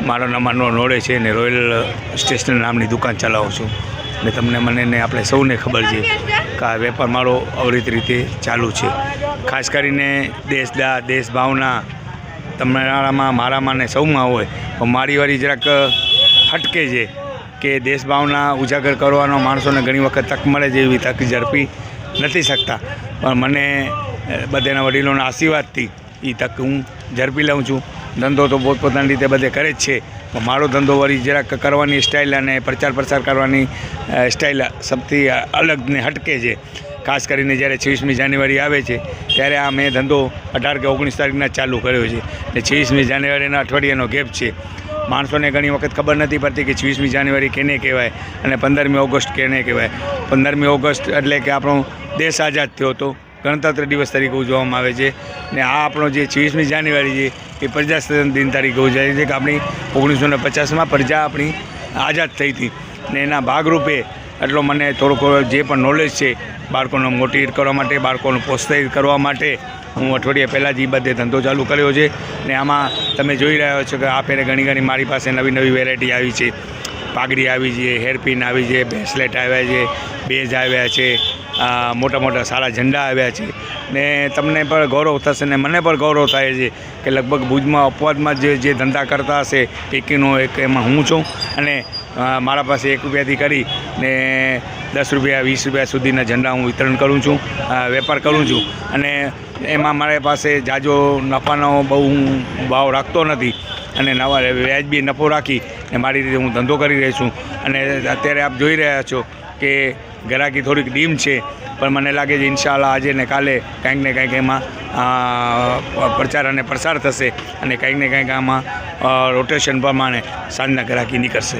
મારો નામનો નોડે છે ને રોયલ સ્ટેશનરી નામની દુકાન ચલાવું છું ને તમને મને ને આપણે સૌને ખબર છે કે આ વેપાર મારો અવિરત રીતે ચાલુ છે. ખાસ કરીને દેશ ભાવના તમારામાં મારામાં ને સૌમાં હોય પણ મારી વારી જરાક હટકે છે કે દેશ ભાવના ઉજાગર કરવાનો માણસોને ઘણી વખત તક મળે છે, એવી તક ઝડપી નથી શકતા, પણ મને બધાના વડીલોના આશીર્વાદથી એ તક હું ઝડપી લઉં છું. ધંધો તો પોતપોતાની રીતે બધે કરે જ છે, પણ મારો ધંધો વળી જરાક કરવાની સ્ટાઇલ અને પ્રચાર પ્રસાર કરવાની સ્ટાઇલ સૌથી અલગ ને હટકે છે. ખાસ કરીને જ્યારે 26મી જાન્યુઆરી આવે છે ત્યારે આ મેં ધંધો 18 કે 19 તારીખના ચાલુ કર્યો છે ને 26મી જાન્યુઆરીના અઠવાડિયાનો ગેપ છે. માણસોને ઘણી વખત ખબર નથી પડતી કે 26મી જાન્યુઆરી કેને કહેવાય અને 15મી ઓગસ્ટ કેને કહેવાય. 15મી ઓગસ્ટ એટલે કે આપણો દેશ આઝાદ થયો હતો, ગણતંત્ર દિવસ તરીકે ઉજવવામાં આવે છે ને આ આપણો જે 26મી જાન્યુઆરી છે એ પ્રજાસત્તાક દિન તરીકે ઉજવાય છે કે આપણી 1950માં પ્રજા આપણી આઝાદ થઈ હતી ને એના ભાગરૂપે એટલો મને થોડોક જે પણ નોલેજ છે બાળકોને મોટિવેટ કરવા માટે, બાળકોને પ્રોત્સાહિત કરવા માટે હું અઠવાડિયા પહેલાં જ એ બધે ધંધો ચાલુ કર્યો છે ને આમાં તમે જોઈ રહ્યા છો કે આ ફેરે ઘણી મારી પાસે નવી વેરાયટી આવી છે. પાઘડી આવી છે, હેરપિન આવી છે, બ્રેસલેટ આવ્યા છે, બેઝ આવ્યા છે, મોટા સારા ઝંડા આવ્યા છે ને તમને પણ ગૌરવ થશે ને મને પણ ગૌરવ થાય છે કે લગભગ ભુજમાં અપવાદમાં જે ધંધા કરતા હશે પૈકીનો એક એમાં હું છું અને મારા પાસે 1 રૂપિયાથી કરી ને 10 રૂપિયા 20 રૂપિયા સુધીના ઝંડા હું વિતરણ કરું છું, વેપાર કરું છું અને એમાં મારી પાસે જાજો નફાનો બહુ હું ભાવ રાખતો નથી અને નવા વ્યાજબી નફો રાખી ને મારી રીતે હું ધંધો કરી રહ્યો છું. અને અત્યારે આપ જોઈ રહ્યા છો કે ગ્રાહકી થોડીક ડીમ છે, પણ મને લાગે છે ઇન્શાઅલ્લાહ આજે ને કાલે કંઈક ને કંઈક એમાં પ્રચાર અને પ્રસાર થશે અને કંઈક ને કંઈક આમાં રોટેશન પ્રમાણે સાંજના ગ્રાહકી નીકળશે.